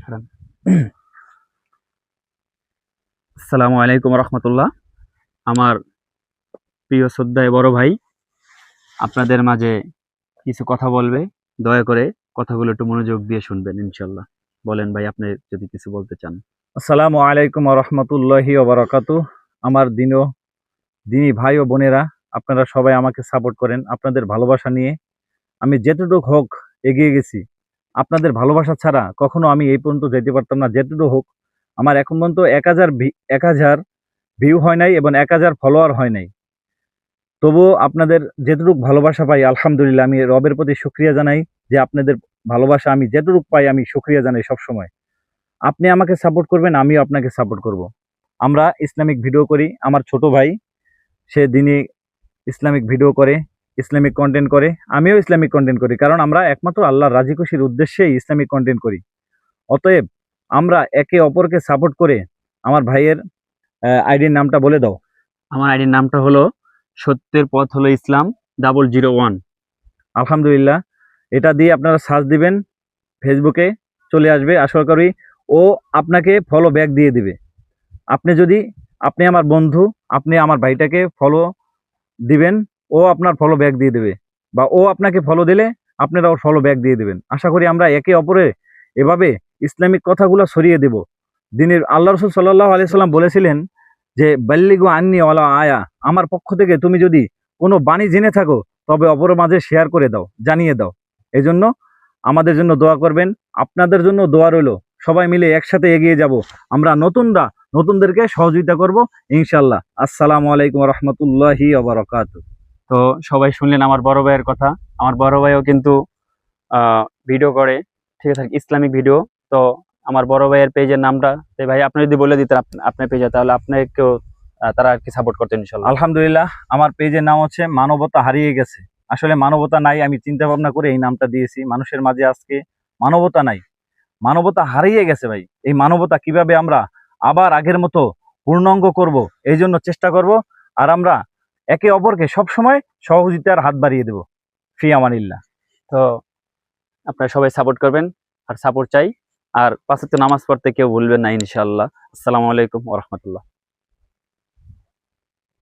খারাপ। আসসালামু আলাইকুম রহমতুল্লাহ। আমার প্রিয় শ্রদ্ধায় বড় ভাই আপনাদের মাঝে কিছু কথা বলবে। দয়া করে কথাগুলো একটু মনোযোগ দিয়ে শুনবেন ইনশাল্লাহ। বলেন ভাই, আপনি যদি কিছু বলতে চান। আসসালামু আলাইকুম রহমতুল্লাহি ওবারাকাতু। আমার দিনী ভাই ও বোনেরা, আপনারা সবাই আমাকে সাপোর্ট করেন। আপনাদের ভালোবাসা নিয়ে আমি যেতটুক হোক এগিয়ে গেছি। আপনাদের ভালোবাসা ছাড়া কখনো আমি এই পর্যন্ত যেতে পারতাম না। যেতটুকু হোক আমার এখন পর্যন্ত 1000 ভিউ হয় নাই এবং 1000 ফলোয়ার হয় নাই। তবুও আপনাদের যেটুকু ভালোবাসা পাই, আলহামদুলিল্লাহ, আমি রবের প্রতি শুকরিয়া জানাই যে আপনাদের ভালোবাসা আমি যেটুকু পাই আমি শুকরিয়া জানাই সবসময়। আপনি আমাকে সাপোর্ট করবেন, আমিও আপনাকে সাপোর্ট করব। আমরা ইসলামিক ভিডিও করি। আমার ছোট ভাই সে দিনই ইসলামিক ভিডিও করে, ইসলামিক কন্টেন্ট করে, আমিও ইসলামিক কন্টেন্ট করি। কারণ আমরা একমাত্র আল্লাহর রাজি খুশির উদ্দেশ্যেই ইসলামিক কন্টেন্ট করি। অতএব আমরা একে অপরকে সাপোর্ট করে। আমার ভাইয়ের আইডির নামটা বলে দাও। আমার আইডির নামটা হলো সত্যের পথ হলো ইসলাম 001। আলহামদুলিল্লাহ, এটা দিয়ে আপনারা সার্চ দিবেন, ফেসবুকে চলে আসবে। আশা করি ও আপনাকে ফলো ব্যাক দিয়ে দিবে। আপনি আমার বন্ধু, আপনি আমার ভাইটাকে ফলো দিবেন, ও আপনার ফলো ব্যাক দিয়ে দেবে, বা ও আপনাকে ফলো দিলে আপনারা ওর ফলো ব্যাক দিয়ে দেবেন। আশা করি আমরা একে অপরে এভাবে ইসলামিক কথাগুলো ছড়িয়ে দেব। দিনের আল্লাহ রসুল সাল্লাল্লাহু আলাইহি সাল্লাম বলেছিলেন যে বাল্লিগু আন্নি ওয়ালা আয়া, আমার পক্ষ থেকে তুমি যদি কোনো বাণী জেনে থাকো তবে অপরের মাঝে শেয়ার করে দাও, জানিয়ে দাও। এই জন্য আমাদের জন্য দোয়া করবেন, আপনাদের জন্য দোয়া রইল। সবাই মিলে একসাথে এগিয়ে যাব। আমরা নতুনদেরকে সহযোগিতা করব ইনশাল্লাহ। আসসালামু আলাইকুম রহমতুল্লাহি ওয়া বারাকাতুহু। তো সবাই শুনলেন আমার বড় ভাইয়ের কথা। আমার বড় ভাইও কিন্তু ভিডিও করে, ঠিক আছে, ইসলামিক ভিডিও। তো আমার বড় ভাইয়ের পেজের নামটা ভাই আপনি যদি বলে দিতেন আপনার পেজে, তাহলে আপনাকেও তারা আর কি সাপোর্ট করতেন ইনশাল্লাহ। আলহামদুলিল্লাহ, আমার পেজের নাম হচ্ছে মানবতা হারিয়ে গেছে। আসলে মানবতা নাই, আমি চিন্তা ভাবনা করে এই নামটা দিয়েছি। মানুষের মাঝে আজকে মানবতা নাই, মানবতা হারিয়ে গেছে ভাই। এই মানবতা কিভাবে আমরা আবার আগের মতো পূর্ণাঙ্গ করব, এই জন্য চেষ্টা করব। আর আমরা একে অপরকে সবসময় সহযোগিতার হাত বাড়িয়ে দেব। ফি আমানিল্লাহ। তো আপনারা সবাই সাপোর্ট করবেন, আর সাপোর্ট চাই। আর 5 ওয়াক্ত নামাজ পড়তে কেউ ভুলবেন না ইনশাআল্লাহ। আসসালামু আলাইকুম ওয়া রাহমাতুল্লাহ।